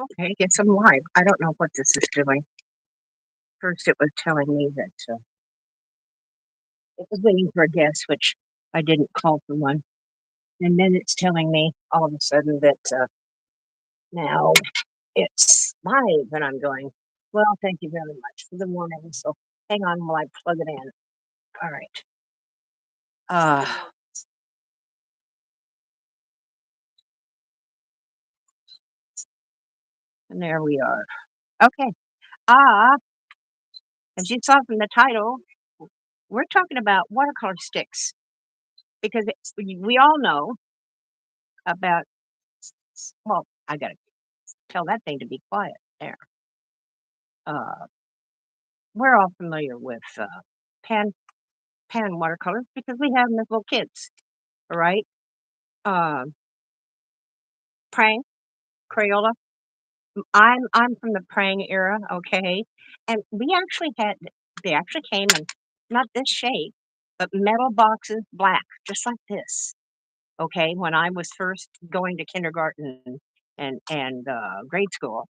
Okay, get some live. I don't know what this is doing. First, it was telling me that it was waiting for a guest, which I didn't call for one. And then it's telling me all of a sudden that now it's live. And I'm going, well, thank you very much for the warning. So hang on while I plug it in. All right. Uh, and there we are. Okay. Ah, as you saw from the title, we're talking about watercolor sticks because we all know about, well, I got to tell that thing to be quiet there. Uh, we're all familiar with pan pan watercolors because we have them as little kids, right? Um, Prang Crayola. I'm from the Prang era, okay, and we actually had they actually came in not this shape, but metal boxes, black, just like this. Okay, when I was first going to kindergarten and grade school,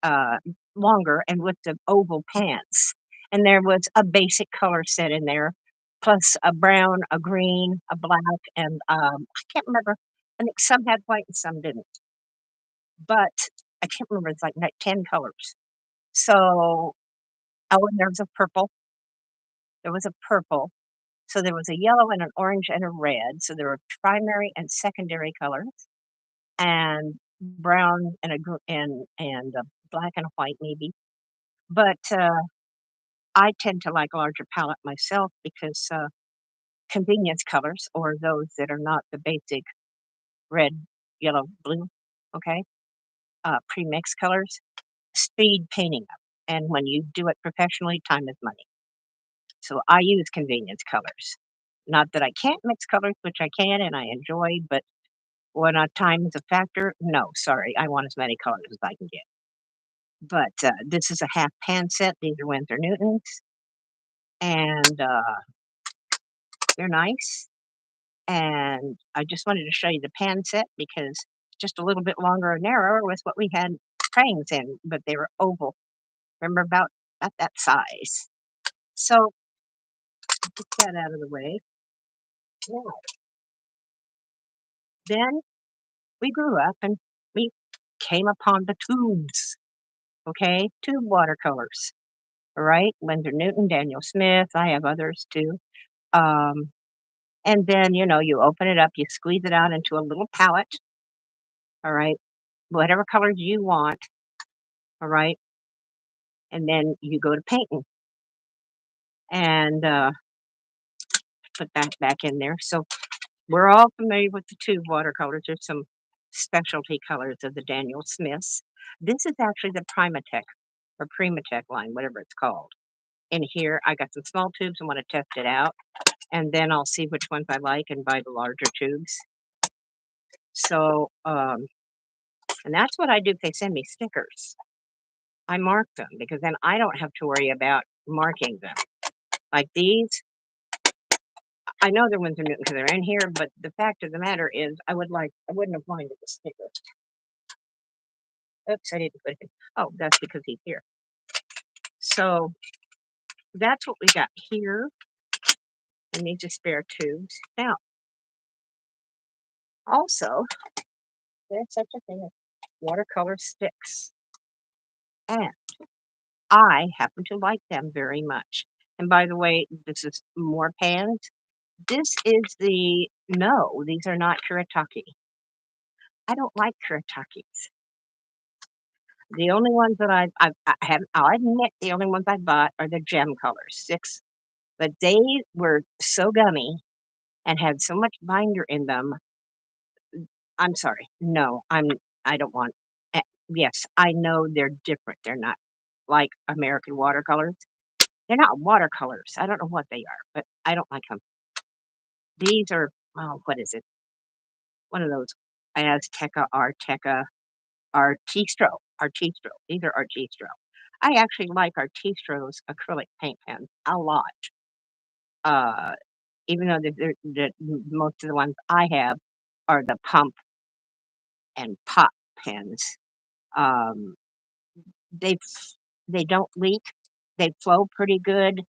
uh, longer and with the oval pants. And there was a basic color set in there, plus a brown, a green, a black, and I can't remember. I think some had white and some didn't. But I can't remember. It's like 10 colors. So, oh, and there was a purple. There was a purple. So there was a yellow and an orange and a red. So there were primary and secondary colors, and brown and a black and a white maybe. But I tend to like a larger palette myself because convenience colors, or those that are not the basic red, yellow, blue, okay, pre-mixed colors, speed painting up. And when you do it professionally, time is money. So I use convenience colors. Not that I can't mix colors, which I can and I enjoy, but when time is a factor, no, sorry, I want as many colors as I can get. But this is a half pan set. These are Winsor Newtons, and they're nice. And I just wanted to show you the pan set because just a little bit longer and narrower was what we had frames in, but they were oval. Remember about that size. So get that out of the way. Now, then we grew up and we came upon the tubes. Okay, tube watercolors. All right, Winsor Newton, Daniel Smith. I have others too. Um, and then you open it up, you squeeze it out into a little palette. All right, whatever colors you want. All right, and then you go to painting and put that back in there. So we're all familiar with the tube watercolors. There's some specialty colors of the Daniel Smiths. This is actually the Primatech or Primatech line, whatever it's called. In here, I got some small tubes and want to test it out, and then I'll see which ones I like and buy the larger tubes. So, and that's what I do if they send me stickers. I mark them because then I don't have to worry about marking them. Like these, I know they're Winsor Newton because they're in here, but the fact of the matter is, I wouldn't have minded the sticker. Oops, I didn't put it. Oh, that's because he's here. So that's what we got here. And these are spare tubes. Now, also, there's such a thing as watercolor sticks, and I happen to like them very much. And by the way, this is more pans. This is no, these are not Kuretake. I don't like Kuretakes. The only ones that I have, I'll admit, the only ones I bought are the gem colors, 6, but they were so gummy and had so much binder in them. I'm sorry. No, I don't want yes, I know they're different. They're not like American watercolors. They're not watercolors. I don't know what they are, but I don't like them. These are, oh, what is it? One of those Azteca, Arteca, Artistro. These are Artistro. I actually like Artistro's acrylic paint pens a lot. Uh, even though most of the ones I have are the pump and pop pens. Um, they f- they don't leak. They flow pretty good.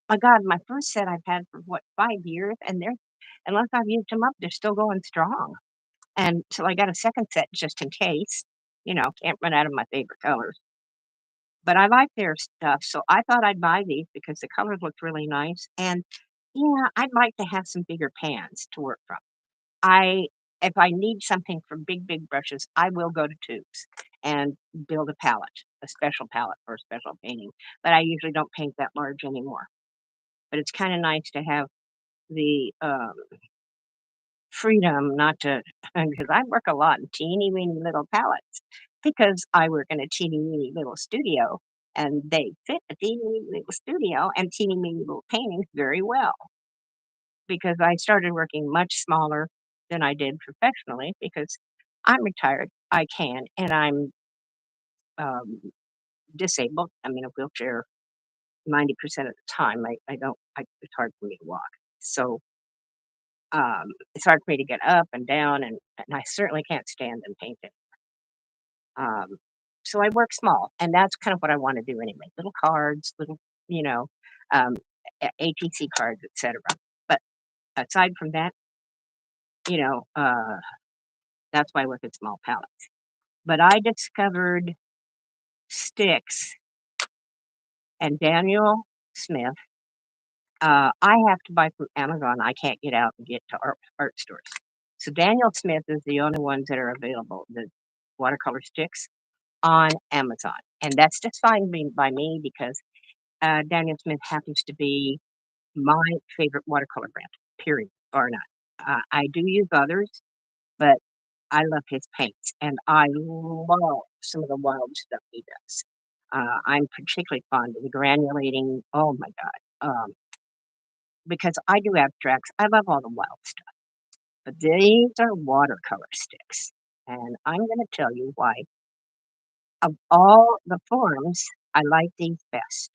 My God, my first set I've had for what, 5 years, and they're unless I've used them up, they're still going strong. And so I got a second set just in case. Can't run out of my favorite colors. But I like their stuff, so I thought I'd buy these because the colors looked really nice. And yeah, I'd like to have some bigger pans to work from. I If I need something for big, big brushes, I will go to tubes and build a palette, a special palette for a special painting. But I usually don't paint that large anymore. But it's kind of nice to have the freedom not to, because I work a lot in teeny weeny little palettes because I work in a teeny weeny little studio and they fit a teeny weeny little studio and teeny weeny little paintings very well because I started working much smaller than I did professionally because I'm retired. I can, and I'm um, disabled. I'm in a wheelchair 90% of the time. It's hard for me to walk. So it's hard for me to get up and down, and I certainly can't stand and paint it. Um, so I work small, and that's kind of what I want to do anyway. Little cards, you know, um, ATC cards, etc. But aside from that, you know, uh, that's why I work at small palettes. But I discovered sticks and Daniel Smith. I have to buy from Amazon. I can't get out and get to art stores. So Daniel Smith is the only ones that are available. The watercolor sticks on Amazon, and that's just fine by me because Daniel Smith happens to be my favorite watercolor brand. Period, bar none. I do use others, but I love his paints, and I love some of the wild stuff he does. I'm particularly fond of the granulating. Oh my God. Because I do abstracts. I love all the wild stuff. But these are watercolor sticks. And I'm going to tell you why. Of all the forms, I like these best.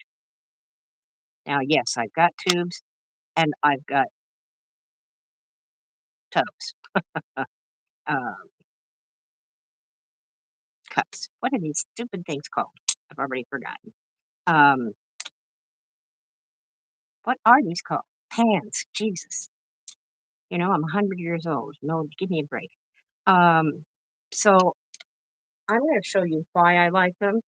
Now, yes, I've got tubes and I've got tubs, uh, cups. What are these stupid things called? I've already forgotten. Um, what are these called? Pans. Jesus. I'm 100 years old. No, give me a break. Um, so I'm going to show you why I like them.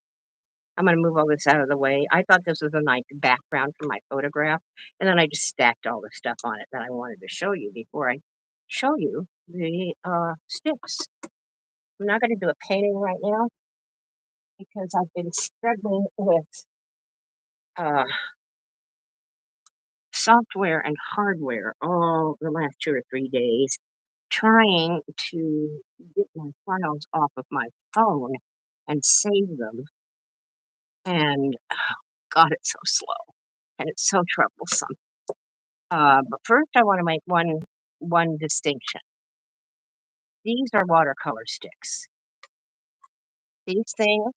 I'm going to move all this out of the way. I thought this was a nice background for my photograph, and then I just stacked all the stuff on it that I wanted to show you before I show you the sticks. I'm not going to do a painting right now because I've been struggling with uh, software and hardware all the last 2 or 3 days, trying to get my files off of my phone and save them. And God, it's so slow and it's so troublesome. But first, I want to make one distinction. These are watercolor sticks. These things,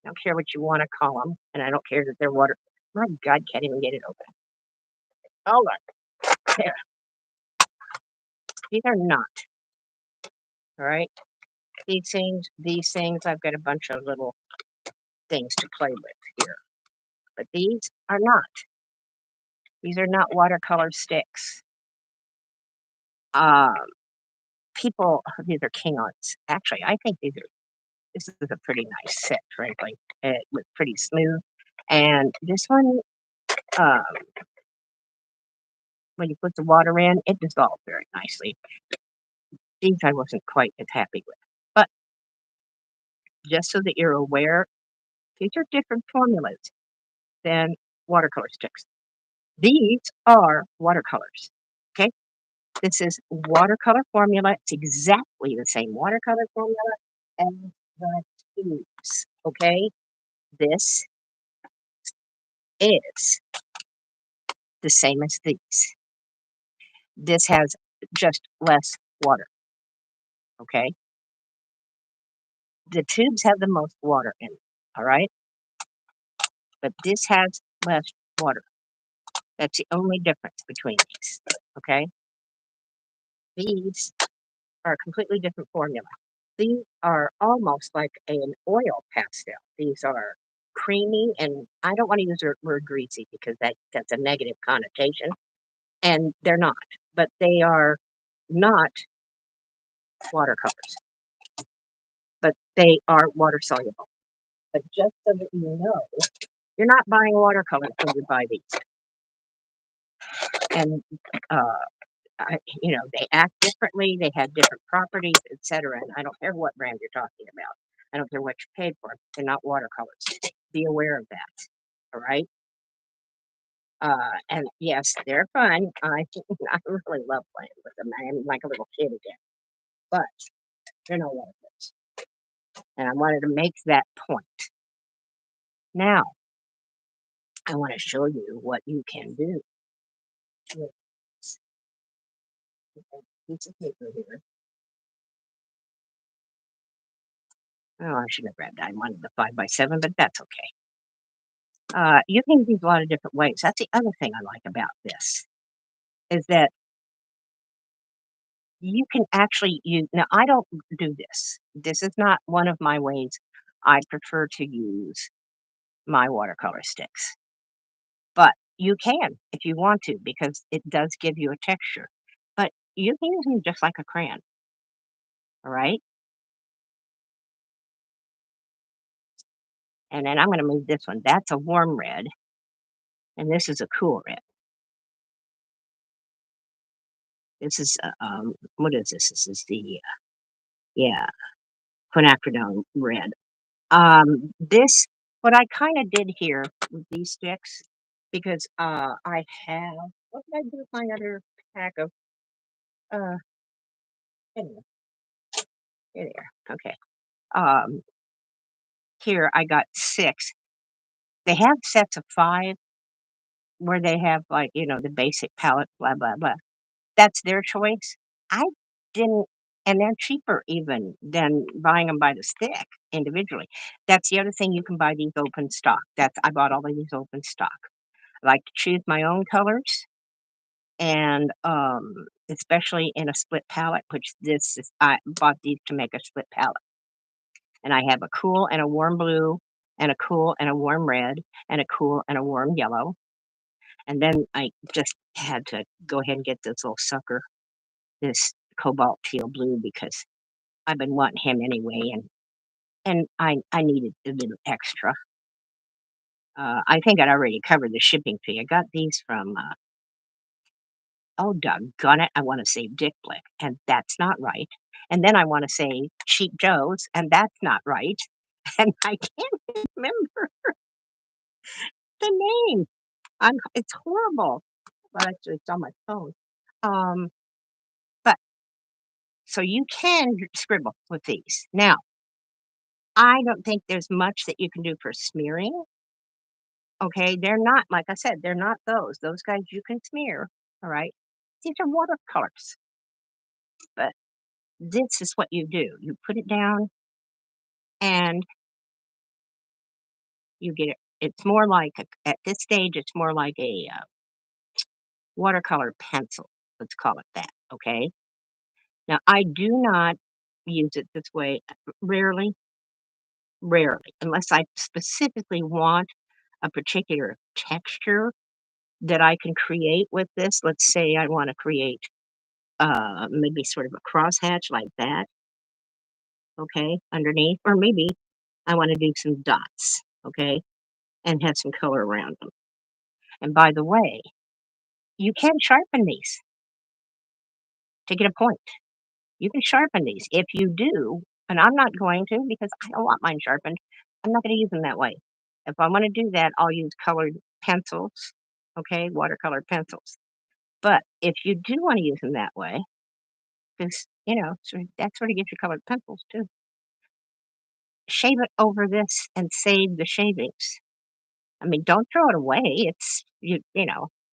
I don't care what you want to call them, and I don't care that they're water. My God, can't even get it open. Oh look, there. These are not. All right. These things. I've got a bunch of little things to play with here, but these are not. These are not watercolor sticks. Um, these are king arts. Actually, I think this is a pretty nice set, frankly. It was pretty smooth. And this one, um, when you put the water in, it dissolved very nicely. These I wasn't quite as happy with. But just so that you're aware, these are different formulas than watercolor sticks. These are watercolors. Okay? This is watercolor formula. It's exactly the same watercolor formula as the tubes. Okay? This is the same as these. This has just less water. Okay? The tubes have the most water in it. All right? But this has less water. That's the only difference between these. Okay? These are a completely different formula. These are almost like an oil pastel. These are creamy, and I don't want to use the word greasy because that's a negative connotation, and they're not, but they are not watercolors, but they are water soluble. But just so that you know, you're not buying watercolors when you buy these, and uh, they act differently. They have different properties, etc. And I don't care what brand you're talking about. I don't care what you paid for. They're not watercolors. Be aware of that. All right. And yes, they're fun. I really love playing with them. I am like a little kid again, but they're no watercolors. And I wanted to make that point. Now, I want to show you what you can do with a piece of paper here. Oh, I should have grabbed that. I wanted the 5x7, but that's okay. You can use a lot of different ways. That's the other thing I like about this is that you can actually use. Now, I don't do this. This is not one of my ways. I prefer to use my watercolor sticks, but you can if you want to because it does give you a texture. But you can use them just like a crayon. All right. And then I'm going to move this one. That's a warm red, and this is a cool red. This is what is this? This is the yeah quinacridone red. This what I kinda did here with these sticks, because, I have what did I do with my other pack of, uh, anyway, here they are, okay. Um, Here I got 6. They have sets of 5 where they have, like, the basic palette, blah, blah, blah. That's their choice. I didn't and they're cheaper even than buying them by the stick individually. That's the other thing, you can buy these open stock. That's I bought all of these open stock. I like to choose my own colors and, especially in a split palette, which this is I bought these to make a split palette, and I have a cool and a warm blue, and a cool and a warm red, and a cool and a warm yellow, and then I just had to go ahead and get this little sucker, this cobalt teal blue, because I've been wanting him anyway, and I needed a little extra. I think I'd already covered the shipping fee. I got these from, oh, doggone it, I wanna say Dick Blick, and that's not right, and then I wanna say Cheap Joe's, and that's not right, and I can't remember the name. It's horrible. Well, actually, it's on my phone. Um, but so you can scribble with these. Now, I don't think there's much that you can do for smearing, okay? They're not like I said, they're not those. Those guys you can smear, alright? These are watercolors, but this is what you do. You put it down and you get it. It's more like at this stage, it's more like a watercolor pencil. Let's call it that. Okay. Now, I do not use it this way. Rarely, rarely, unless I specifically want a particular texture that I can create with this. Let's say I want to create maybe sort of a crosshatch like that. Okay, underneath, or maybe I want to do some dots. Okay, and have some color around them. And by the way, you can sharpen these to get a point. You can sharpen these. If you do, and I'm not going to because I don't want mine sharpened, I'm not going to use them that way. If I want to do that, I'll use colored pencils, okay, watercolor pencils. But if you do want to use them that way, because, that sort of gets you colored pencils too, shave it over this and save the shavings. I mean, don't throw it away.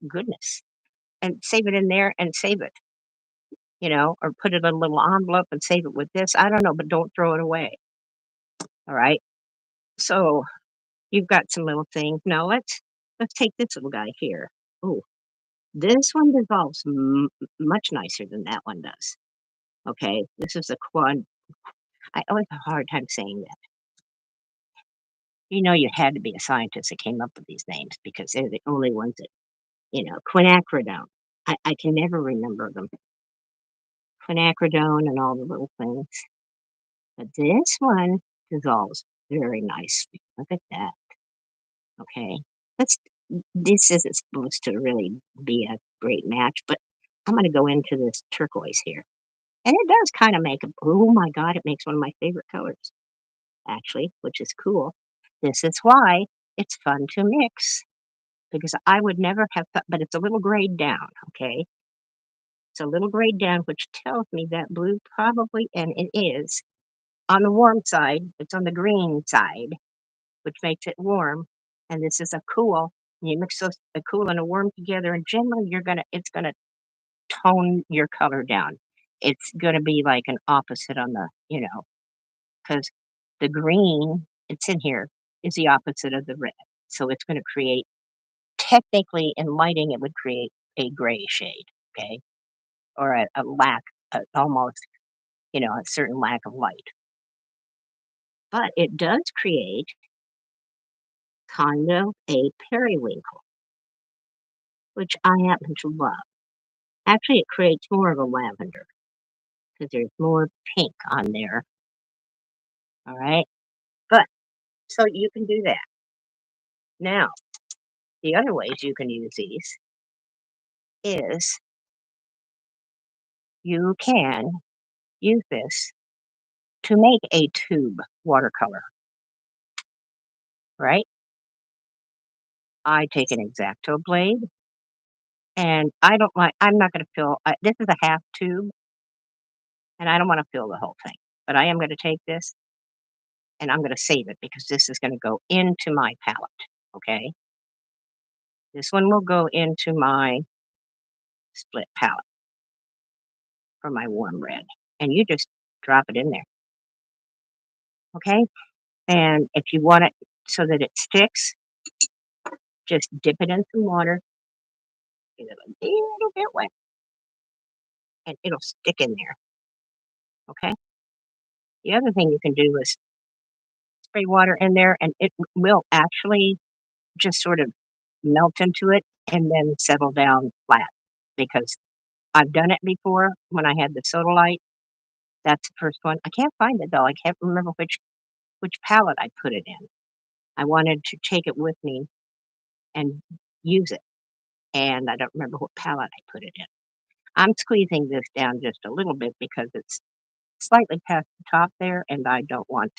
Goodness. And save it in there and save it. Or put it in a little envelope and save it with this. I don't know, but don't throw it away. All right. So you've got some little things. Now let's take this little guy here. Oh, this one dissolves much nicer than that one does. Okay, this is a I always have a hard time saying that. You know, you had to be a scientist that came up with these names because they're the only ones that, quinacridone. I can never remember them. Quinacridone and all the little things. But this one dissolves very nicely. Look at that. Okay. Let's this isn't supposed to really be a great match, but I'm gonna go into this turquoise here. And it does kind of make a oh my god, it makes one of my favorite colors, actually, which is cool. This is why it's fun to mix because I would never have thought, but it's a little grayed down, okay? It's a little grayed down, which tells me that blue probably, and it is, on the warm side, it's on the green side, which makes it warm. And this is a cool. You mix those a cool and a warm together, and generally it's gonna tone your color down. It's gonna be like an opposite on because the green, it's in here, is the opposite of the red. So it's gonna create technically in lighting it would create a gray shade, okay? Or a lack, almost, a certain lack of light. But it does create kind of a periwinkle, which I happen to love. Actually, it creates more of a lavender because there's more pink on there. All right. But so you can do that. Now, the other ways you can use these is you can use this to make a tube watercolor, right? I take an X-Acto blade and I'm not going to this is a half tube and I don't want to fill the whole thing, but I am going to take this and I'm going to save it because this is going to go into my palette. Okay. This one will go into my split palette for my warm red. And you just drop it in there. Okay. And if you want it so that it sticks, just dip it in some water, get it a little bit wet, and it'll stick in there. Okay. The other thing you can do is spray water in there, and it will actually just sort of melt into it and then settle down flat because I've done it before when I had the soda light. That's the first one. I can't find it though. I can't remember which palette I put it in. I wanted to take it with me and use it, and I don't remember what palette I put it in. I'm squeezing this down just a little bit because it's slightly past the top there, and uh, I don't want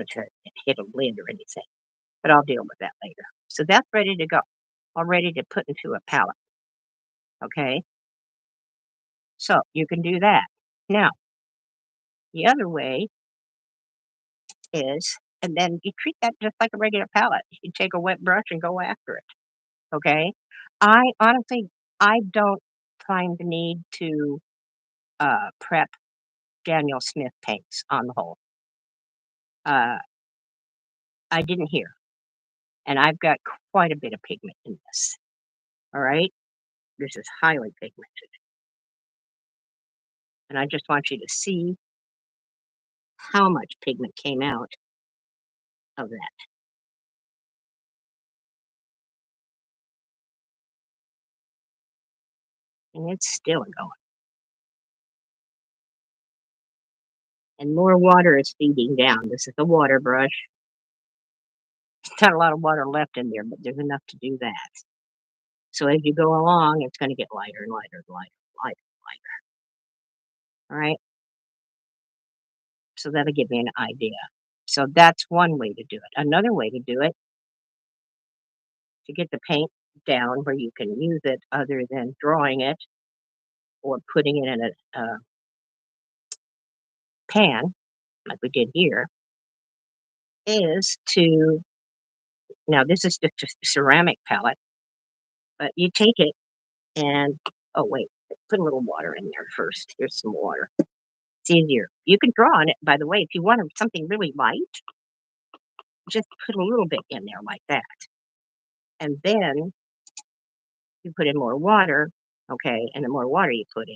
it to hit a lid or anything. But I'll deal with that later. So that's ready to go, all ready to put into a palette. Okay, so you can do that. Now, the other way is, and then you treat that just like a regular palette. You take a wet brush and go after it. Okay, I honestly, I don't find the need to prep Daniel Smith paints on the whole. Uh, I didn't hear, and I've got quite a bit of pigment in this. All right, this is highly pigmented, and I just want you to see how much pigment came out of that. And it's still going. And more water is feeding down. This is a water brush. Not a lot of water left in there, but there's enough to do that. So as you go along, it's going to get lighter and lighter and lighter, lighter, lighter. All right. So that'll give you an idea. So that's one way to do it. Another way to do it, to get the paint down where you can use it other than drawing it or putting it in a pan, like we did here, is to, now this is just a ceramic palette, but you take it and, oh wait, put a little water in there first. Here's some water. It's easier. You can draw on it, by the way, if you want something really light, just put a little bit in there like that. And then you put in more water, okay, and the more water you put in,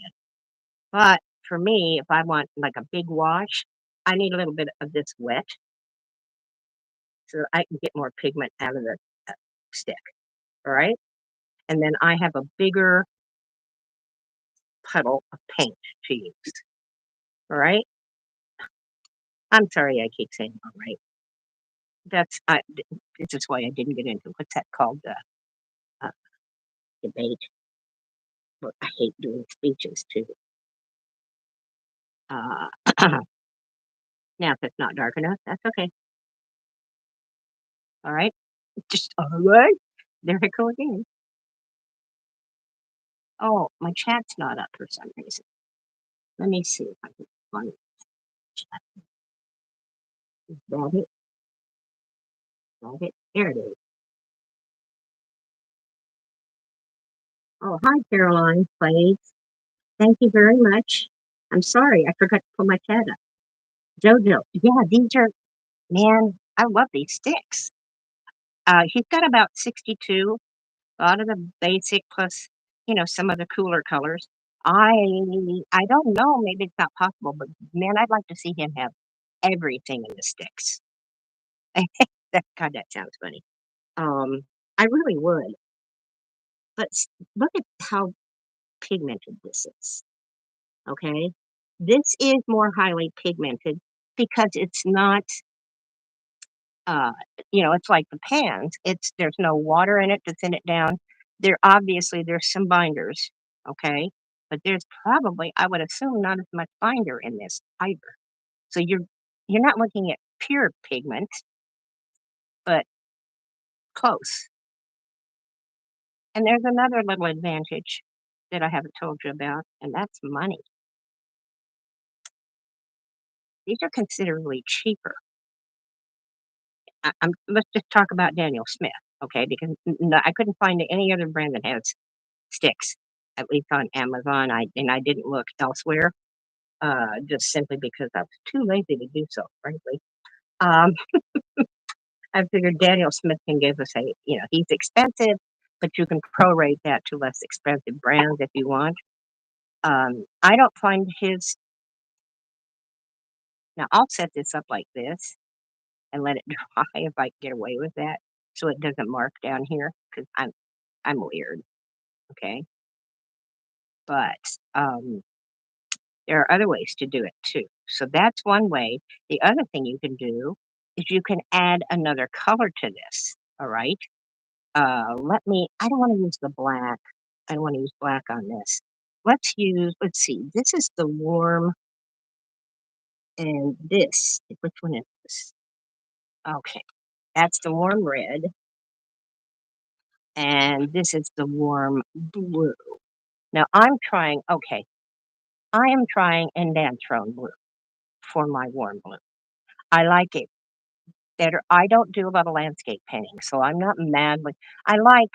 But for me, if I want like a big wash, I need a little bit of this wet so that I can get more pigment out of the uh, stick. All right. And then I have a bigger puddle of paint to use. All right. I'm sorry I keep saying all right. This is why I didn't get into what's that called, uh, debate. But I hate doing speeches too. Uh, now, if it's not dark enough, that's okay. All right. Just all right. There I go again. Oh, my chat's not up for some reason. Let me see if I can find chat. Is that it? That it? There it is. Oh, hi, Caroline, please. Thank you very much. I'm sorry, I forgot to pull my chat up. Jojo, yeah, these are, man, I love these sticks. He's got about 62, a lot of the basic plus, some of the cooler colors. I I don't know, maybe it's not possible, but man, I'd like to see him have everything in the sticks. God, that sounds funny. Um, I really would, but look at how pigmented this is. Okay, this is more highly pigmented because it's not. Uh, it's like the pans. There's no water in it to thin it down. There's some binders, okay, but there's probably, I would assume, not as much binder in this either. So you're not looking at pure pigment, but close. And there's another little advantage that I haven't told you about, and that's money. These are considerably cheaper. Let's just talk about Daniel Smith, okay? Because I couldn't find any other brand that has sticks, at least on Amazon. I didn't look elsewhere, just simply because I was too lazy to do so, frankly. Um, I figured Daniel Smith can give us he's expensive, but you can prorate that to less expensive brands if you want. I don't find his. Now I'll set this up like this and let it dry if I can get away with that, so it doesn't mark down here because I'm weird, okay? But there are other ways to do it too. So that's one way. The other thing you can do is you can add another color to this. All right. I don't want to use the black. I don't want to use black on this. Let's see, this is the warm, and which one is this? Okay. That's the warm red, and this is the warm blue. Now I am trying Indantrone blue for my warm blue. I like it better. I don't do a lot of landscape painting, so I'm not mad with. I like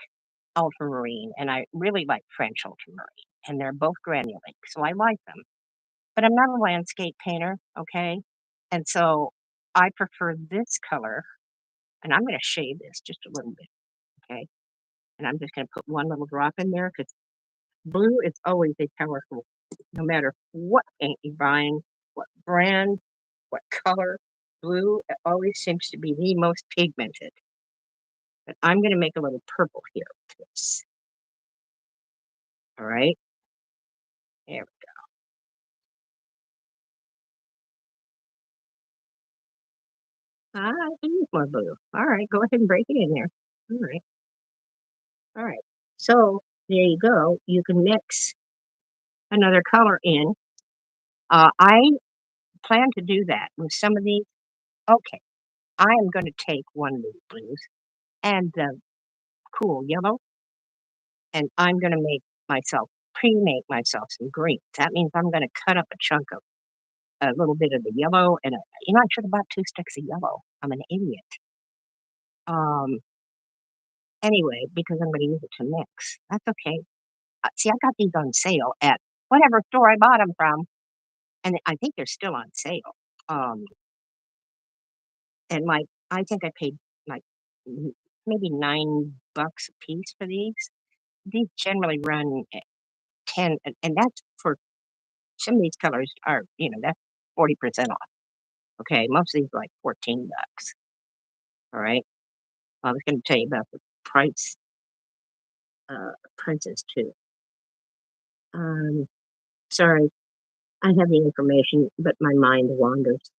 ultramarine, and I really like French ultramarine, and they're both granulate, so I like them. But I'm not a landscape painter, okay? And so I prefer this color, and I'm going to shade this just a little bit, okay? And I'm just going to put one little drop in there because blue is always a powerful, no matter what paint you're buying, what brand, what color. Blue always seems to be the most pigmented. But I'm going to make a little purple here with this. All right. There we go. I need more blue. All right. Go ahead and break it in there. All right. All right. So there you go. You can mix another color in. I plan to do that with some of these. Okay. I am going to take one of these blues and the cool yellow, and I'm going to pre-make myself some greens. That means I'm going to cut up a chunk of a little bit of the yellow I should have bought 2 sticks of yellow. I'm an idiot. Um, anyway, because I'm gonna use it to mix. That's okay. See, I got these on sale at whatever store I bought them from, and I think they're still on sale. Um, and I think I paid, like, maybe $9 a piece for these. These generally run at 10, and that's for some of these colors are, that's 40% off. Okay, most of these are like 14 bucks. All right. I was going to tell you about the price, prices too. Um, sorry, I have the information, but my mind wanders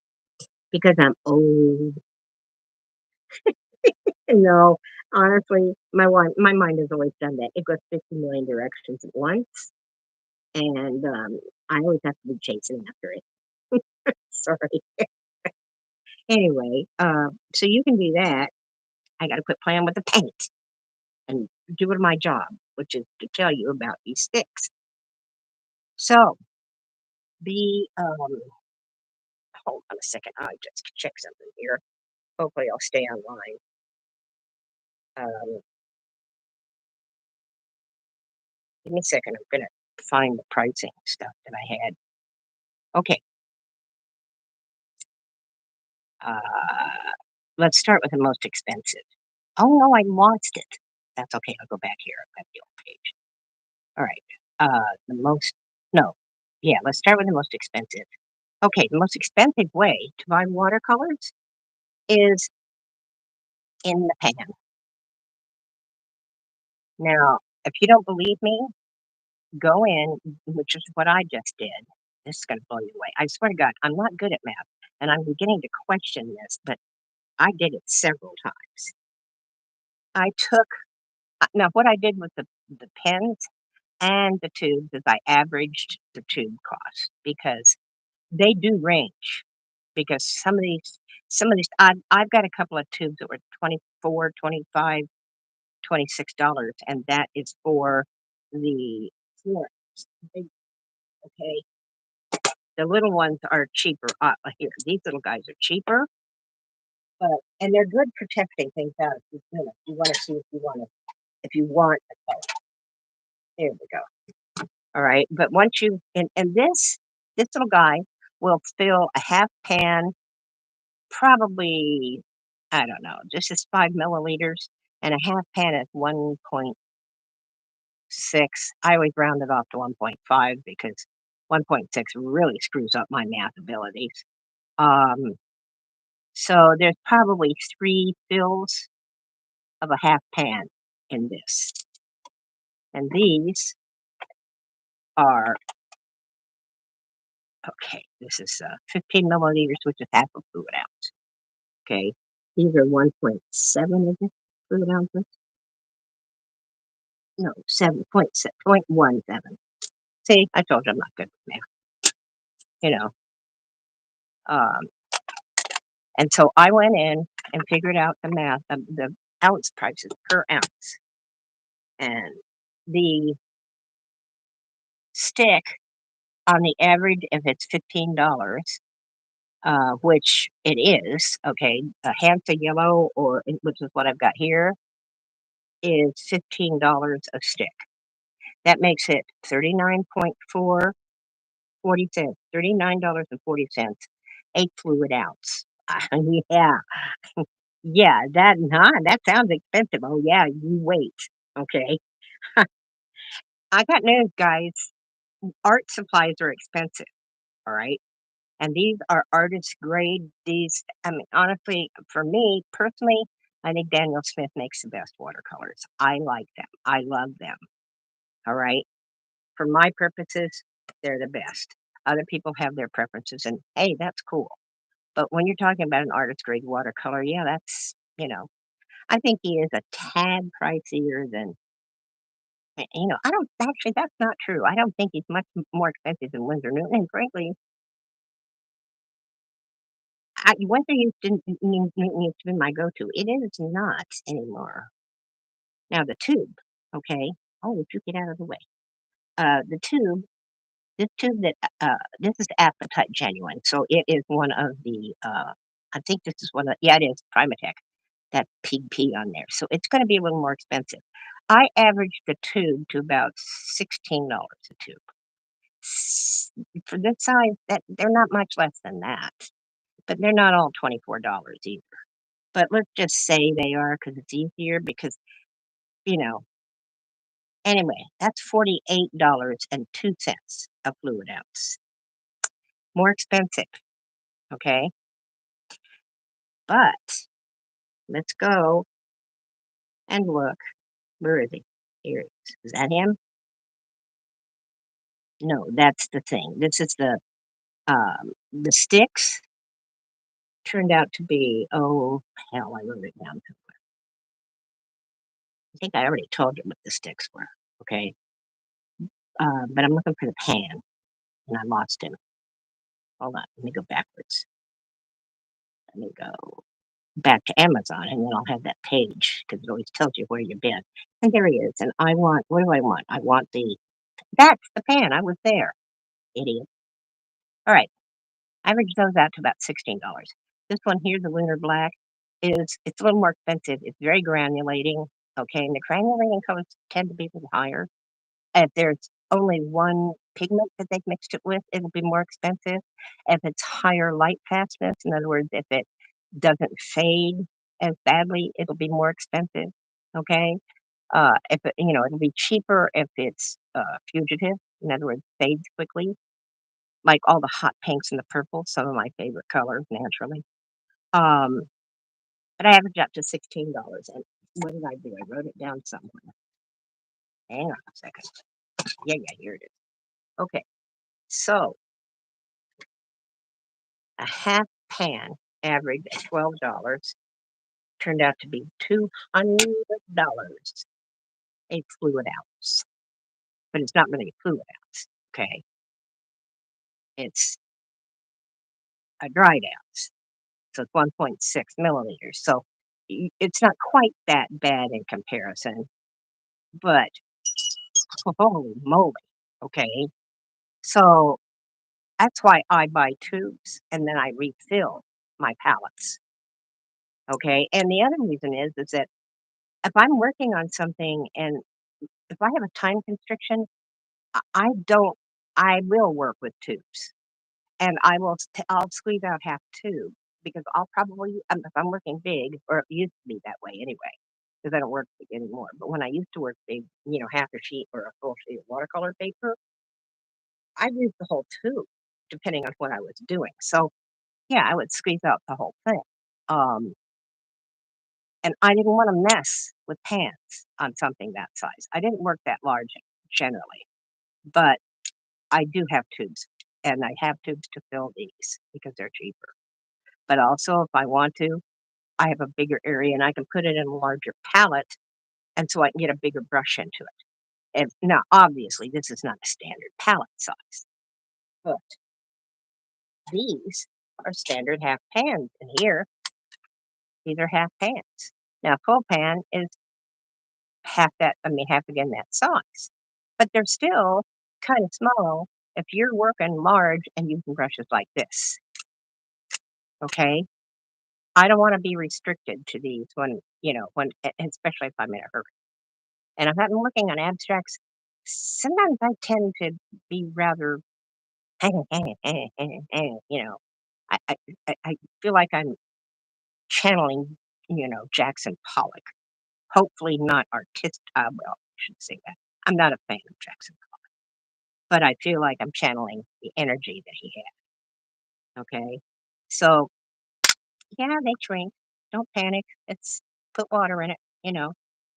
because I'm old. No, honestly, my mind has always done that. It goes 50 million directions at once, and I always have to be chasing after it. Sorry. Anyway, so you can do that. I got to quit playing with the paint and doing my job, which is to tell you about these sticks. So the hold on a second, I just check something here. Hopefully, I'll stay online. Um, Give me a second. I'm gonna find the pricing stuff that I had. Okay, uh, let's start with the most expensive. Oh no, I lost it. That's okay. I'll go back here. I've got the old page. All right. The most. No. Yeah. Let's start with the most expensive. Okay, the most expensive way to buy watercolors is in the pan. Now, if you don't believe me, go in, which is what I just did. This is going to blow you away. I swear to God, I'm not good at math, and I'm beginning to question this, but I did it several times. I took now what I did with the pens and the tubes is I averaged the tube cost because they do range. Because some of these I've got a couple of tubes that were 24, 25, $26, and that is for the florets. Big- Okay, the little ones are cheaper. Here, these little guys are cheaper, but and they're good protecting things out. If you want to see if you want a color. There we go. All right, but once you and this little guy will fill a half pan, probably I don't know, this is 5 milliliters, and a half pan is 1.6. I always round it off to 1.5 because 1.6 really screws up my math abilities. Um, so there's probably three fills of a half pan in this. And these are, okay, this is 15 milliliters, which is half a fluid ounce. Okay, these are 1.7 of this fluid ounces. No, 7.17. See, I told you I'm not good with math, you know. Um, and so I went in and figured out the math of the ounce prices per ounce. And the stick on the average, if it's $15, which it is, okay, a Hansa yellow which is what I've got here, is $15 a stick. That makes it 39.40 cents, $39.40 a fluid ounce. Yeah, yeah, that sounds expensive. Oh yeah, you wait. Okay. I got news, guys. Art supplies are expensive, all right? And these are artist grade. I mean, honestly, for me personally, I think Daniel Smith makes the best watercolors. I like them. I love them. All right. For my purposes, they're the best. Other people have their preferences, and hey, that's cool. But when you're talking about an artist grade watercolor, yeah, I think he is a tad pricier than, I don't actually, that's not true. I don't think he's much more expensive than Winsor Newton. And frankly, Winsor Newton used to be my go to. It is not anymore. Now, the tube, okay. Oh, would you get out of the way? The tube, this tube this is Appetite Genuine. So it is one of I think this is yeah, it is Primatech. That pig P on there. So it's going to be a little more expensive. I averaged the tube to about $16 a tube. For this size, that they're not much less than that, but they're not all $24 either. But let's just say they are because it's easier. Because you know, anyway, that's $48.02 a fluid ounce. more expensive, okay? But let's go and look. Where is he? Here he is. Is that him? No, that's the thing. This is the sticks turned out to be, oh, hell, I wrote it down. I think I already told you what the sticks were, okay? But I'm looking for the pan, and I lost him. Hold on, let me go backwards. Let me go back to Amazon, and then I'll have that page because it always tells you where you've been. And there he is. And I want, what do I want? I want that's the pan. I was there, idiot. All right, average those out to about $16. This one here, the Lunar Black, it's a little more expensive. It's very granulating. Okay, and the granulating colors tend to be a little higher. If there's only one pigment that they've mixed it with, it'll be more expensive. If it's higher light fastness, in other words, if it doesn't fade as badly, it'll be more expensive. Okay. If it, it'll be cheaper if it's fugitive, in other words, fades quickly, like all the hot pinks and the purples, some of my favorite colors naturally. Um, but I average up to $16. And what did I do? I wrote it down somewhere. Hang on a second. Yeah, yeah, here it is. Okay. So a half pan averaged at $12 turned out to be $200 a fluid ounce. But it's not really a fluid ounce, okay? It's a dried ounce. So it's 1.6 milliliters. So it's not quite that bad in comparison, but holy moly, okay? So that's why I buy tubes and then I refill my palettes, okay? And the other reason is that if I'm working on something and if I have a time constriction, I don't I will work with tubes, and I'll squeeze out half tube because I'll probably if I'm working big, or it used to be that way anyway, because I don't work big anymore, but when I used to work big, half a sheet or a full sheet of watercolor paper, I used the whole tube depending on what I was doing. So, yeah, I would squeeze out the whole thing, um, and I didn't wanna mess with pans on something that size. I didn't work that large generally, but I do have tubes, and I have tubes to fill these because they're cheaper. But also, if I want to, I have a bigger area and I can put it in a larger palette, and so I can get a bigger brush into it. And now, obviously, this is not a standard palette size, but these are standard half pans. And here, these are half pans. Now, full pan is half that, I mean, half again that size, but they're still kind of small if you're working large and using brushes like this. Okay. I don't wanna be restricted to these especially if I'm in a hurry. And if I'm working on abstracts, sometimes I tend to be rather you know. I I I feel like I'm channeling, Jackson Pollock. Hopefully not well, I shouldn't say that. I'm not a fan of Jackson, but I feel like I'm channeling the energy that he had, okay? So, yeah, they shrink. Don't panic. It's put water in it, you know.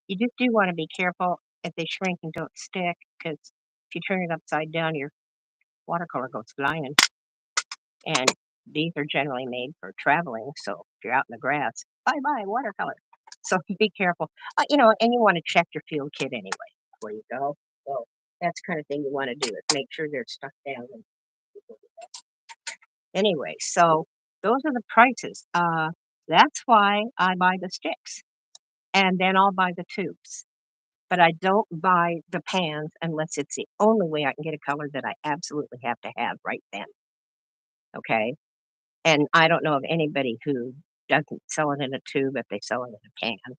You just do wanna be careful if they shrink and don't stick, because if you turn it upside down, your watercolor goes flying, and these are generally made for traveling, so if you're out in the grass, bye-bye watercolor. So be careful. And you wanna check your field kit anyway before you go. So that's the kind of thing you wanna do is make sure they're stuck down and anyway, so those are the prices. That's why I buy the sticks, and then I'll buy the tubes. But I don't buy the pans unless it's the only way I can get a color that I absolutely have to have right then, okay? And I don't know of anybody who doesn't sell it in a tube if they sell it in a can,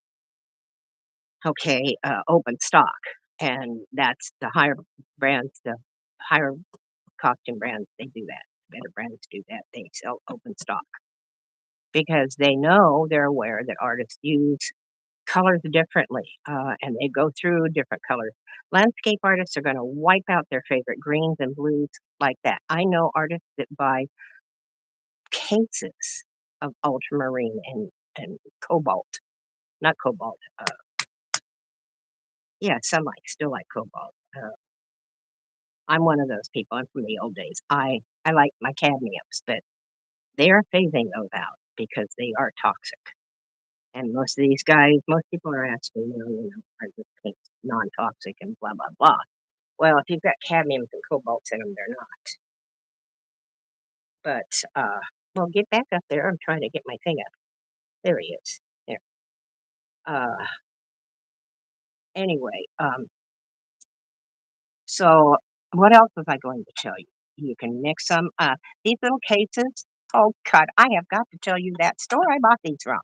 okay, open stock, and that's the higher brands, the higher costume brands, they do that. Better brands do that, they sell open stock because they're aware that artists use colors differently, and they go through different colors. Landscape artists are gonna wipe out their favorite greens and blues like that. I know artists that buy cases of ultramarine and cobalt, not cobalt, yeah, some still like cobalt. I'm one of those people, I'm from the old days. I like my cadmiums, but they are phasing those out because they are toxic. And most of these guys, most people are asking, are the paints non-toxic and blah, blah, blah. Well, if you've got cadmiums and cobalts in them, they're not. But, well, get back up there. I'm trying to get my thing up. There he is. There. Uh, anyway, so what else was I going to tell you? You can mix them. These little cases. Oh God, I have got to tell you that store I bought these from.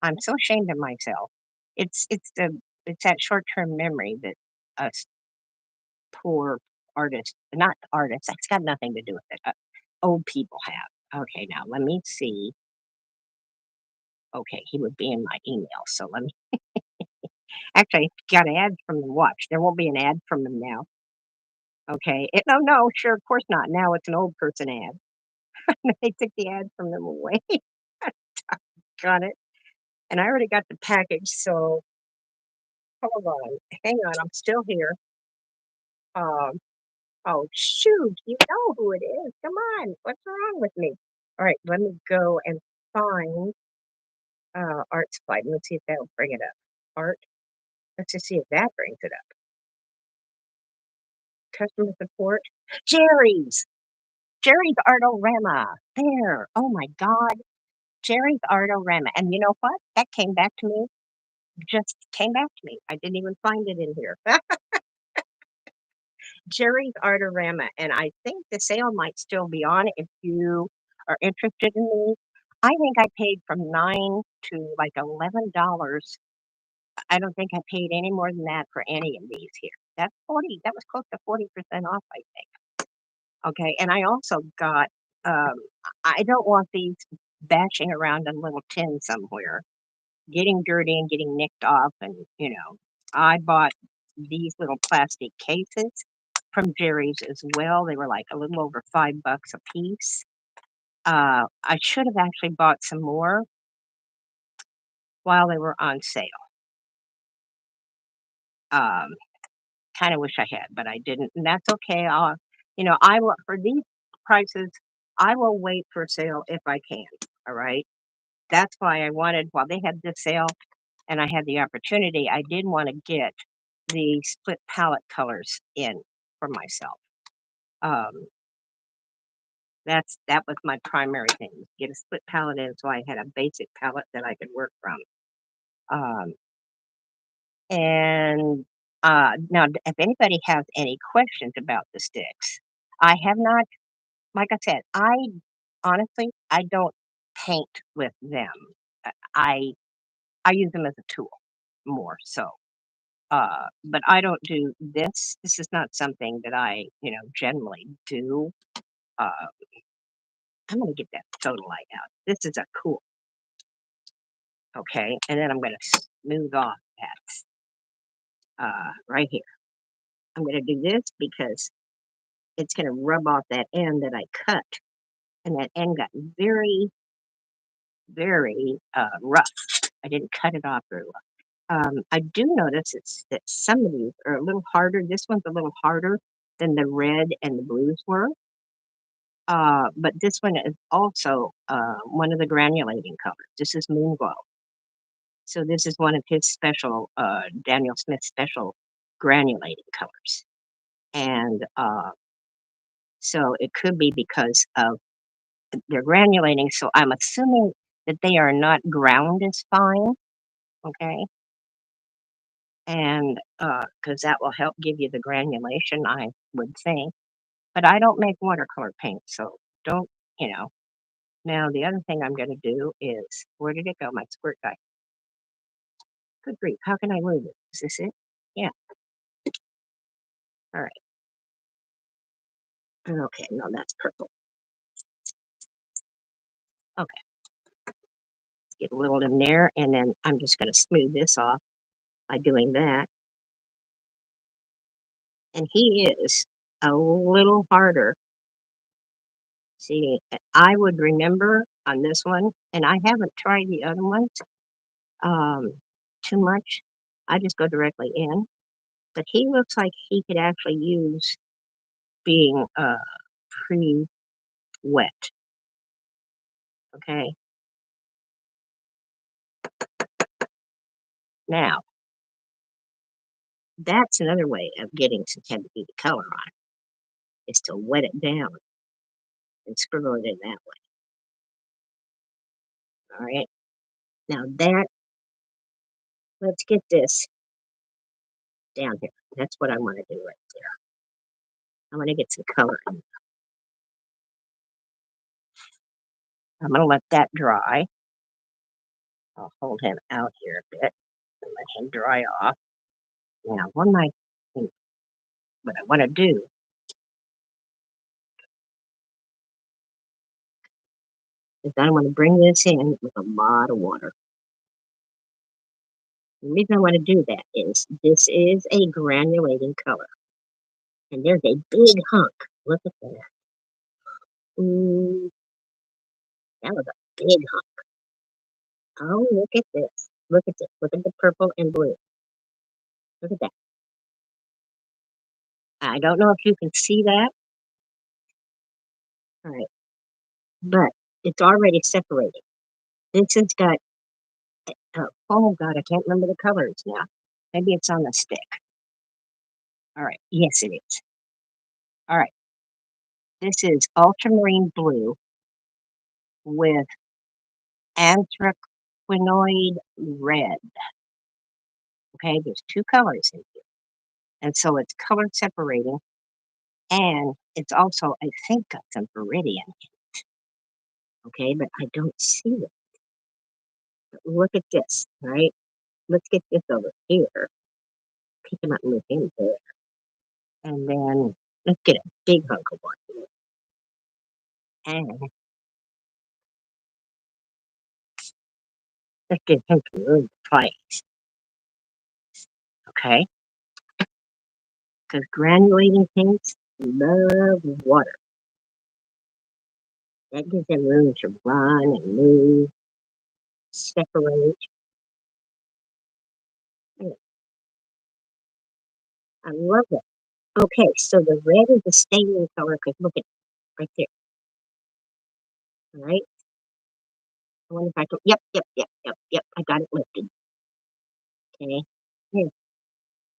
I'm so ashamed of myself. It's that short term memory that us poor artists, not artists. That's got nothing to do with it. Old people have. Okay, now let me see. Okay, he would be in my email. So let me actually got ads from them. Watch. There won't be an ad from them now. Okay. No, no, sure, of course not. Now it's an old person ad. They took the ad from them away. Got it. And I already got the package, so hold on. Hang on, I'm still here. Um, oh shoot, you know who it is. Come on, what's wrong with me? All right, let me go and find art supply. Let's see if that'll bring it up. Art. Let's just see if that brings it up. Customer support. Jerry's. Jerry's Artorama. There. Oh my God. Jerry's Artorama. And you know what? That came back to me. Just came back to me. I didn't even find it in here. Jerry's Artorama, and I think the sale might still be on if you are interested in these. I think I paid from 9 to like $11. I don't think I paid any more than that for any of these here. That's 40, that was close to 40% off, I think. Okay, and I also got, um, I don't want these bashing around in a little tin somewhere, getting dirty and getting nicked off, and, I bought these little plastic cases from Jerry's as well. They were like a little over $5 a piece. I should have actually bought some more while they were on sale. Um, kind of wish I had, but I didn't, and that's okay. I will for these prices. I will wait for sale if I can. All right. That's why I wanted while they had this sale and I had the opportunity. I did want to get the split palette colors in for myself. Um, that was my primary thing, get a split palette in so I had a basic palette that I could work from. Um, and now, if anybody has any questions about the sticks, I have not, like I said, I honestly, I don't paint with them. Uh, I I use them as a tool more so. But I don't do this. This is not something that I, generally do. Uh, I'm gonna get that soda light out. This is a cool, okay, and then I'm gonna smooth off that right here. I'm gonna do this because it's gonna rub off that end that I cut, and that end got very, very rough. I didn't cut it off very well. I do notice that some of these are a little harder. This one's a little harder than the red and the blues were. But this one is also one of the granulating colors. This is Moon Glow. So this is one of his special, Daniel Smith special granulating colors. And so it could be because of they're granulating. So I'm assuming that they are not ground as fine. Okay. And because that will help give you the granulation, I would think. But I don't make watercolor paint. So don't, you know. Now, the other thing I'm going to do is, where did it go? My squirt guy. Good grief. How can I lose it? Is this it? Yeah. All right. Okay. No, that's purple. Okay. Get a little in there. And then I'm just going to smooth this off by doing that. and he is a little harder. See, I would remember on this one, and I haven't tried the other ones um, too much. I just go directly in, but he looks like he could actually use being pre-wet. Okay, now that's another way of getting some heavy duty color on is to wet it down and scribble it in that way. All right, now that let's get this down here. That's what I want to do right there. I want to get some color in. I'm going to let that dry. I'll hold him out here a bit and let him dry off. Now, what I want to do is I want to bring this in with a lot of water. The reason I want to do that is this is a granulating color. And there's a big hunk. Look at that. Ooh, that was a big hunk. Oh, look at this. Look at this. Look at the purple and blue. Look at that. I don't know if you can see that. All right. But it's already separated. This has got, oh God, I can't remember the colors now. Maybe it's on the stick. All right. Yes, it is. All right. This is ultramarine blue with anthraquinoid red. Okay, there's two colors in here. And so it's color separating. And it's also, I think, got some viridian. Okay, but I don't see it. But look at this, right? Let's get this over here. Pick him up and move him there. And then let's get a big hunk of one. And let's get him some room to place. Okay? Because granulating paints love water. That gives them room to run and move, separate. Yeah, I love that. Okay, so the red is the staining color because look at it right there. All right. I wonder if I can. Yep. I got it lifted. Okay. Yeah.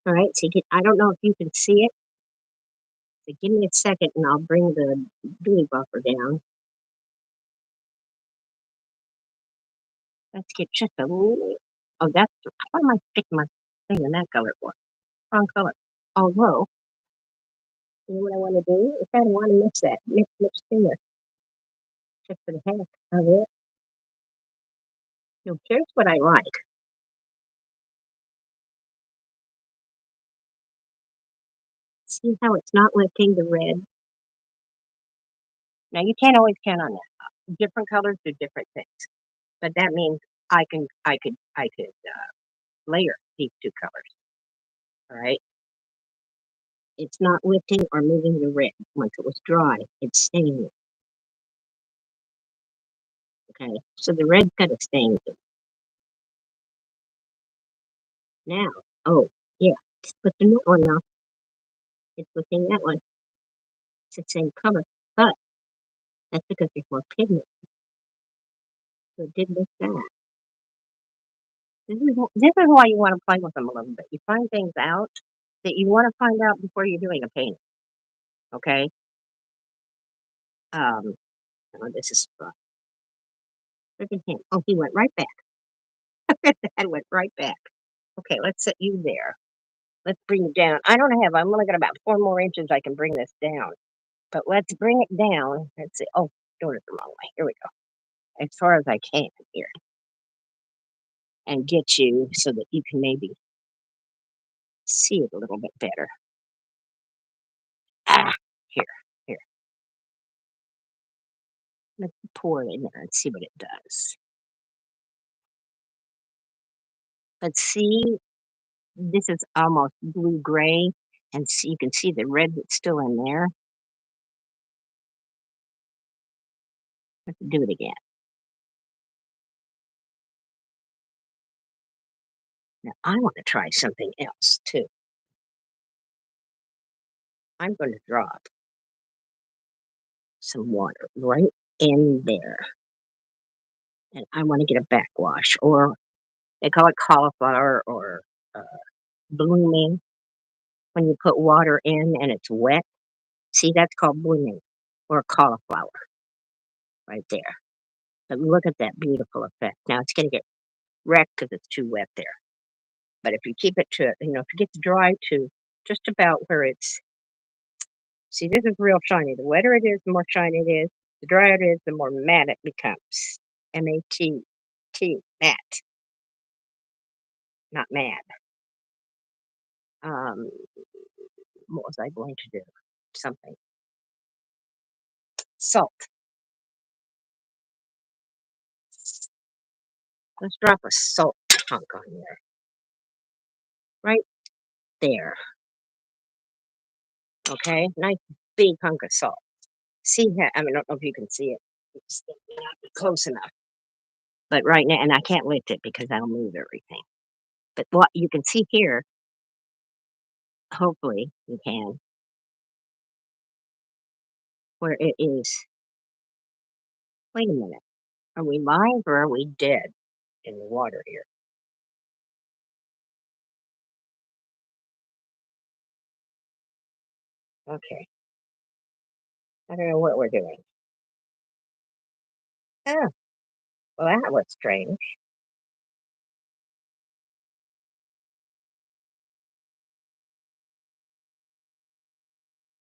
All right. So I don't know if you can see it. So give me a second and I'll bring the beauty buffer down. Let's get just a little. Oh, that's. Why am I sticking my thing in that color for? Wrong color. Although, you know what I want to do? If I want to mix that, mix there. Just for the heck of it. So here's what I like. See how it's not lifting the red? Now you can't always count on that. Different colors do different things. But that means I could layer these two colors. All right. It's not lifting or moving the red. Once it was dry, it's staying. Okay. So the red's got to stain it. Now, oh yeah, just put the new one now. It's within that one. It's the same color, but that's because there's more pigment. So it did lift that. This is why you want to play with them a little bit. You find things out that you want to find out before you're doing a painting. Okay. Um. Oh, this is look at him. Oh, he went right back. That went right back. Okay, let's set you there. Let's bring it down. I've only got about 4 more inches I can bring this down. But let's bring it down. Let's see. Oh, doing it the wrong way. Here we go. As far as I can here. And get you so that you can maybe see it a little bit better. Ah, here, here. Let's pour it in there and see what it does. Let's see. This is almost blue gray. and see, you can see the red that's still in there. Let's do it again. Now I want to try something else too. I'm going to drop some water right in there, and I want to get a backwash, or they call it cauliflower or uh, blooming. When you put water in and it's wet, see, that's called blooming or cauliflower right there. But look at that beautiful effect. Now it's going to get wrecked because it's too wet there. But if you keep it to, if you get the dry to just about where it's, see, this is real shiny. The wetter it is, the more shiny it is. The drier it is, the more matte it becomes. M-A-T-T, matte, not mad. Um, what was I going to do? Something. Salt. Let's drop a salt chunk on there. Right there. Okay? Nice big hunk of salt. See that? I mean, I don't know if you can see it. It's not close enough. But right now, and I can't lift it because I'll move everything. But what you can see here, hopefully you can, where it is. Wait a minute. Are we live or are we dead in the water here? Okay. I don't know what we're doing. Oh, well, that was strange.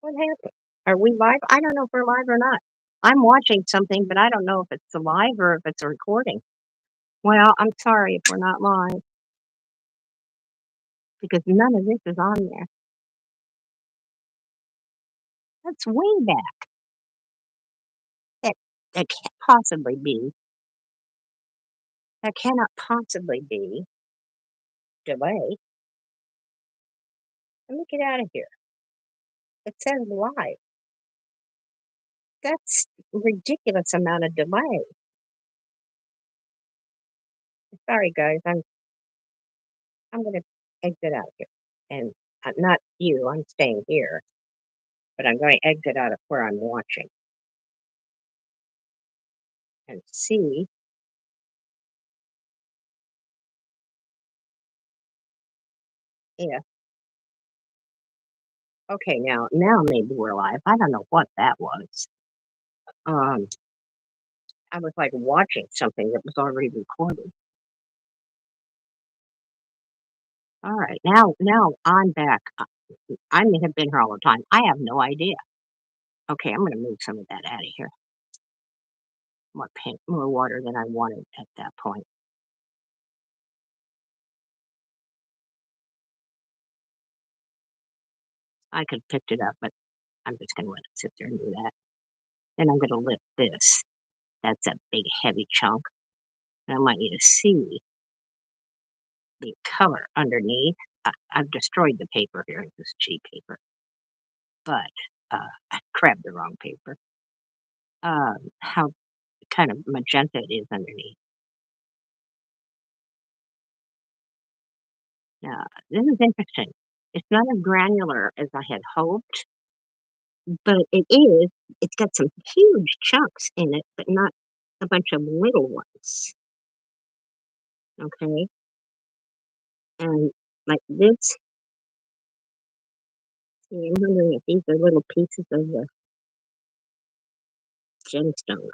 What happened? Are we live? I don't know if we're live or not. I'm watching something, but I don't know if it's live or if it's a recording. Well, I'm sorry if we're not live because none of this is on there. That's way back. That that can't possibly be. That cannot possibly be delay. Let me get out of here. It says live. That's ridiculous amount of delay. Sorry, guys. I'm gonna exit out of here, and not you. I'm staying here, but I'm going to exit out of where I'm watching and see. Yeah. Okay. Now maybe we're live. I don't know what that was. Um, I was like watching something that was already recorded. All right. Now I'm back. I may have been here all the time. I have no idea. Okay, I'm going to move some of that out of here. More paint, more water than I wanted at that point. I could have picked it up, but I'm just going to let it sit there and do that. Then I'm going to lift this. That's a big, heavy chunk. And I want you to see the color underneath. I've destroyed the paper here. This is cheap paper, but I grabbed the wrong paper. How kind of magenta it is underneath. This is interesting. It's not as granular as I had hoped, but it is. It's got some huge chunks in it, but not a bunch of little ones. Okay, and like this, see, I'm wondering if these are little pieces of the gemstone.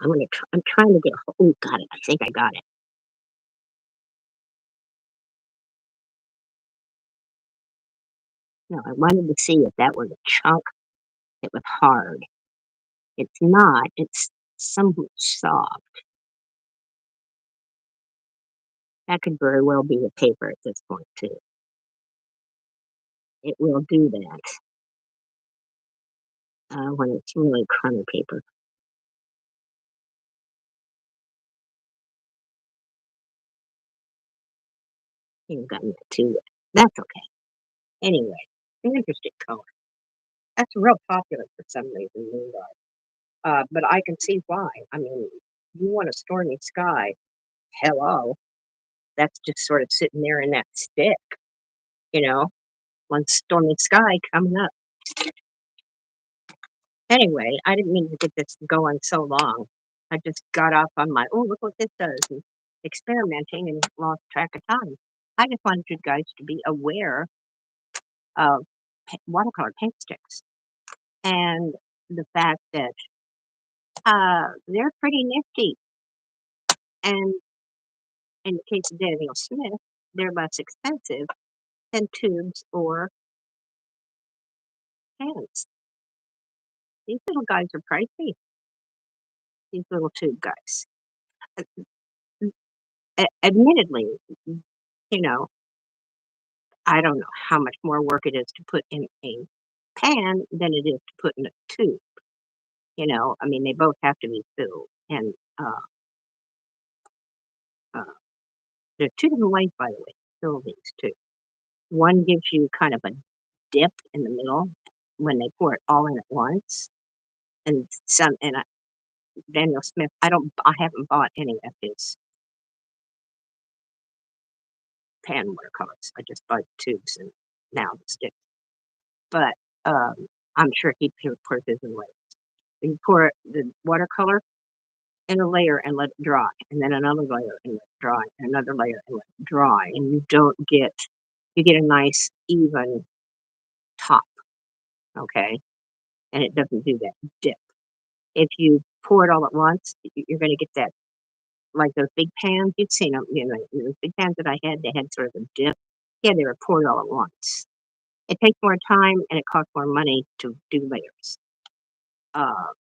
I'm trying to get. Oh, got it. I think I got it. No, I wanted to see if that was a chunk that was hard. It's not. It's somewhat soft. That could very well be the paper at this point too. It will do that when it's really crummy paper. You've gotten that too. That's okay. Anyway. An interesting color. That's real popular for some reason, moonlight. But I can see why. I mean, you want a stormy sky. Hello. That's just sort of sitting there in that stick, you know, one stormy sky coming up. Anyway, I didn't mean to get this going so long. I just got off on my, oh, look what this does, and experimenting and lost track of time. I just wanted you guys to be aware of watercolor paint sticks and the fact that they're pretty nifty. And in the case of Daniel Smith, they're less expensive than tubes or cans. These little guys are pricey, these little tube guys. Admittedly, you know, I don't know how much more work it is to put in a pan than it is to put in a tube. I mean, they both have to be filled. And uh, there are two different ways, by the way, to fill these two. One gives you kind of a dip in the middle when they pour it all in at once. And Daniel Smith, I haven't bought any of his pan watercolors. I just bought tubes and now the sticks. But I'm sure he pours his in layers. You pour the watercolor in a layer and let it dry, and then another layer and let it dry, and another layer and let it dry, and you get a nice even top, okay? And it doesn't do that dip. If you pour it all at once, you're going to get that, like those big pans. You've seen them, those big pans that I had. They had sort of a dip. Yeah, they were poured all at once. It takes more time and it costs more money to do layers. Uh,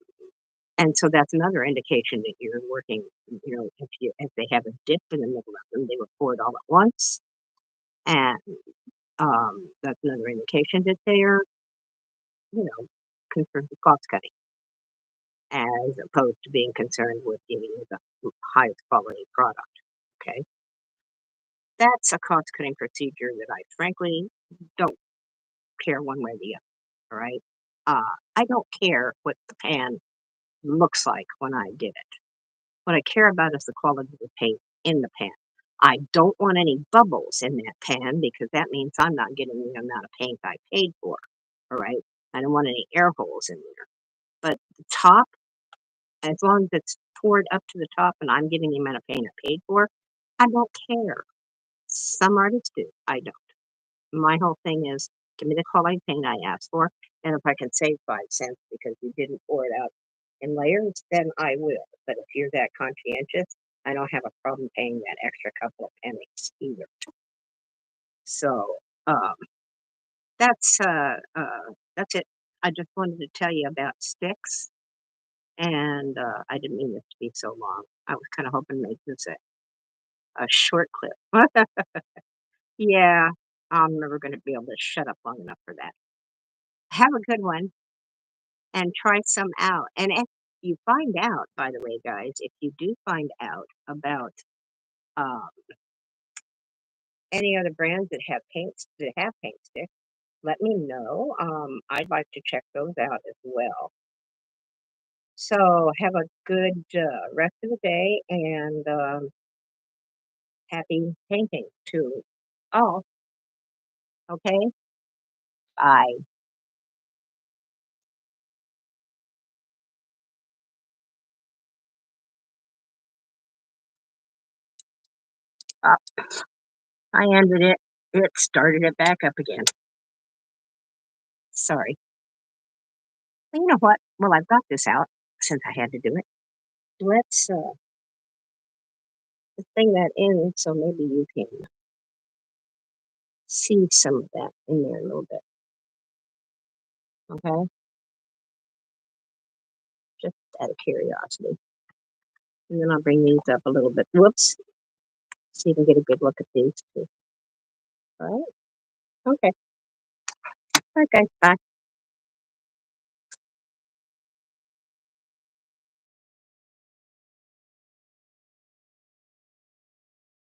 and so that's another indication that you're working, if they have a dip in the middle of them, they were poured all at once. And that's another indication that they're, you know, concerned with cost cutting as opposed to being concerned with giving you the highest quality product. Okay. That's a cost cutting procedure that I frankly don't care one way or the other. All right. I don't care what the pan looks like when I did it. What I care about is the quality of the paint in the pan. I don't want any bubbles in that pan because that means I'm not getting the amount of paint I paid for. All right. I don't want any air holes in there. But the top, as long as it's poured up to the top and I'm getting the amount of paint I paid for, I don't care. Some artists do. I don't. My whole thing is give me the quality paint I asked for. And if I can save 5 cents because you didn't pour it out in layers, then I will. But if you're that conscientious, I don't have a problem paying that extra couple of pennies either. So um, that's it. I just wanted to tell you about sticks, and I didn't mean this to be so long. I was kind of hoping to make this a short clip. Yeah, I'm never going to be able to shut up long enough for that. Have a good one and try some out. And if you find out, by the way, guys, if you do find out about um, any other brands that have paint sticks, let me know. I'd like to check those out as well. So have a good rest of the day and happy painting to all. Okay, bye. Uh, I ended it. It started it back up again. Sorry. Well, you know what? Well, I've got this out since I had to do it. Let's bring that in so maybe you can see some of that in there a little bit. Okay, just out of curiosity. And then I'll bring these up a little bit. Whoops. So you can get a good look at these too. All right. Okay. All right, guys. Bye.